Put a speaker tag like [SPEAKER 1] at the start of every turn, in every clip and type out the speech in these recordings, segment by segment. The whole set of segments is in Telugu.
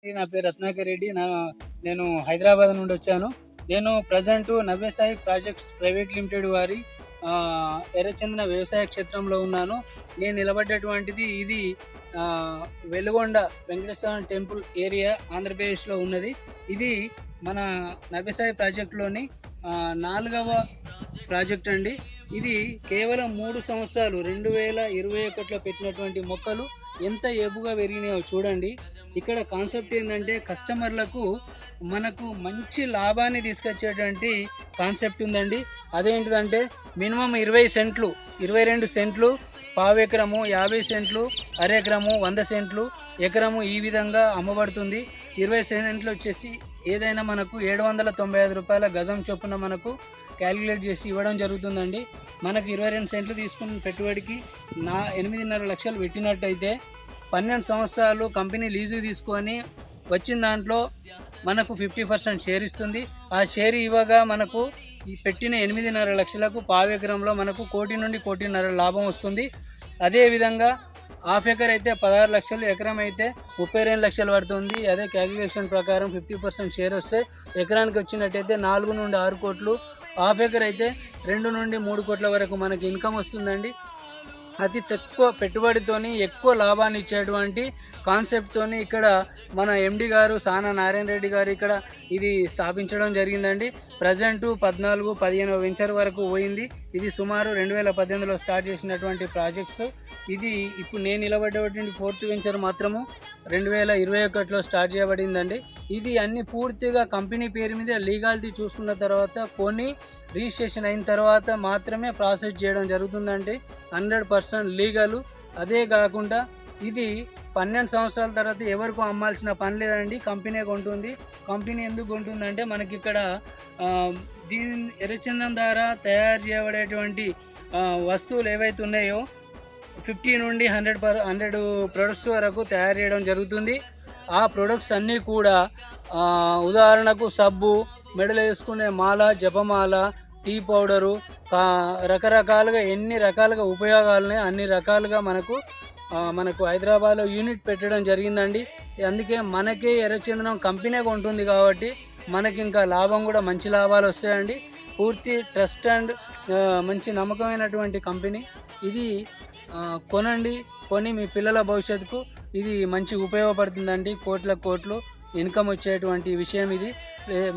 [SPEAKER 1] నా పేరు రత్నాకర్ రెడ్డి. నేను హైదరాబాద్ నుండి వచ్చాను. నేను present Navyasai projects private limited వారి ఎర్రచందన వ్యవసాయ క్షేత్రంలో ఉన్నాను. నేను నిలబడ్డటువంటిది ఇది వెలుగొండ వెంకటేశ్వర టెంపుల్ ఏరియా ఆంధ్రప్రదేశ్లో ఉన్నది. ఇది మన నవ్యసాయి ప్రాజెక్టులోని 4వ ప్రాజెక్ట్ అండి. ఇది కేవలం 3 సంవత్సరాలు 2021లో పెట్టినటువంటి మొక్కలు ఎంత ఏపుగా పెరిగినాయో చూడండి. ఇక్కడ కాన్సెప్ట్ ఏంటంటే కస్టమర్లకు మనకు మంచి లాభాన్ని తీసుకొచ్చేటువంటి కాన్సెప్ట్ ఉందండి. అదేంటిదంటే మినిమం 20 సెంట్లు, 22 సెంట్లు, పావు ఎకరము, 50 సెంట్లు, అరెకరము, 100 సెంట్లు, ఎకరము ఈ విధంగా అమ్మబడుతుంది. 20 సెంట్లు వచ్చేసి ఏదైనా మనకు 795 రూపాయల గజం చొప్పున మనకు క్యాలిక్యులేట్ చేసి ఇవ్వడం జరుగుతుందండి. మనకు 22 సెంట్లు తీసుకున్న పెట్టుబడికి 8.5 లక్షలు పెట్టినట్టయితే 12 సంవత్సరాలు కంపెనీ లీజు తీసుకొని వచ్చిన దాంట్లో మనకు 50% షేర్ ఇస్తుంది. ఆ షేర్ ఇవ్వగా మనకు ఈ పెట్టిన 8.5 లక్షలకు పావు ఎకరంలో మనకు 1 కోటి నుండి 1.5 కోటి లాభం వస్తుంది. అదేవిధంగా హాఫ్ ఎకర్ అయితే 16 లక్షలు, ఎకరం అయితే 32 లక్షలు పడుతుంది. అదే క్యాలిక్యులేషన్ ప్రకారం 50% షేర్ వస్తే ఎకరానికి వచ్చినట్టయితే 4 నుండి 6 కోట్లు, హాఫ్ ఎకర్ అయితే 2 నుండి 3 కోట్ల వరకు మనకి ఇన్కమ్ వస్తుందండి. అతి తక్కువ పెట్టుబడితోని ఎక్కువ లాభాన్ని ఇచ్చేటువంటి కాన్సెప్ట్తోని ఇక్కడ మన ఎండి గారు సానా నారాయణ రెడ్డి గారు ఇక్కడ ఇది స్థాపించడం జరిగిందండి. ప్రజెంటు 14-15 వెంచర్ వరకు పోయింది. ఇది సుమారు 2018లో స్టార్ట్ చేసినటువంటి ప్రాజెక్ట్స్. ఇది ఇప్పుడు నేను నిలబడ్డటువంటి 4th వెంచర్ మాత్రము 2021లో స్టార్ట్ చేయబడిందండి. ఇది అన్ని పూర్తిగా కంపెనీ పేరు మీద లీగాలిటీ చూసుకున్న తర్వాత కొని రిజిస్ట్రేషన్ అయిన తర్వాత మాత్రమే ప్రాసెస్ చేయడం జరుగుతుందండి. 100% లీగలు. అదే కాకుండా ఇది 12 సంవత్సరాల తర్వాత ఎవరికో అమ్మాల్సిన పని లేదండి, కంపెనీ కొంటుంది. కంపెనీ ఎందుకు కొంటుందంటే మనకి ఇక్కడ దీని ఎర్రచందనం ద్వారా తయారు చేయబడేటువంటి వస్తువులు ఏవైతే ఉన్నాయో 50 నుండి 100 ప్రొడక్ట్స్ వరకు తయారు చేయడం జరుగుతుంది. ఆ ప్రొడక్ట్స్ అన్నీ కూడా ఉదాహరణకు సబ్బు, మెడలో వేసుకునే మాల, జపమాల, టీ పౌడరు, రకరకాలుగా ఎన్ని రకాలుగా ఉపయోగాలున్నాయి అన్ని రకాలుగా మనకు హైదరాబాద్లో యూనిట్ పెట్టడం జరిగిందండి. అందుకే మనకే ఎర్రచందనం కంపెనీ ఉంటుంది కాబట్టి మనకి ఇంకా లాభం కూడా మంచి లాభాలు వస్తాయండి. పూర్తి ట్రస్ట్ అండ్ మంచి నమ్మకమైనటువంటి కంపెనీ ఇది. కొని మీ పిల్లల భవిష్యత్తుకు ఇది మంచి ఉపయోగపడుతుందండి. కోట్లు ఇన్కమ్ వచ్చేటువంటి విషయం ఇది.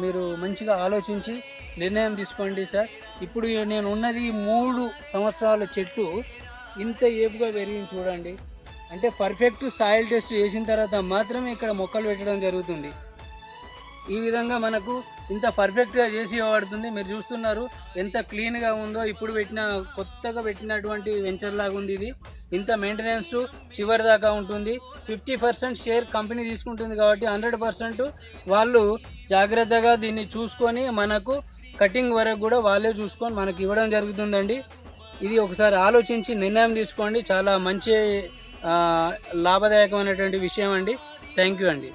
[SPEAKER 1] మీరు మంచిగా ఆలోచించి నిర్ణయం తీసుకోండి సార్. ఇప్పుడు నేను ఉన్నది 3 సంవత్సరాల చెట్టు ఇంత ఏపుగా పెరిగింది చూడండి. అంటే పర్ఫెక్ట్ సాయిల్ టెస్ట్ చేసిన తర్వాత మాత్రమే ఇక్కడ మొక్కలు పెట్టడం జరుగుతుంది. ఈ విధంగా మనకు ఇంత పర్ఫెక్ట్గా చేసి ఇవ్వబడుతుంది. మీరు చూస్తున్నారు ఎంత క్లీన్గా ఉందో. ఇప్పుడు కొత్తగా పెట్టినటువంటి వెంచర్ లాగా ఉంది ఇది. ఇంత మెయింటెనెన్స్ చివరి దాకా ఉంటుంది. 50% షేర్ కంపెనీ తీసుకుంటుంది కాబట్టి 100% వాళ్ళు జాగ్రత్తగా దీన్ని చూసుకొని మనకు కటింగ్ వరకు కూడా వాళ్ళే చూసుకొని మనకి ఇవ్వడం జరుగుతుందండి. ఇది ఒకసారి ఆలోచించి నిర్ణయం తీసుకోండి. చాలా మంచి లాభదాయకమైనటువంటి విషయం అండి. థ్యాంక్ యూ అండి.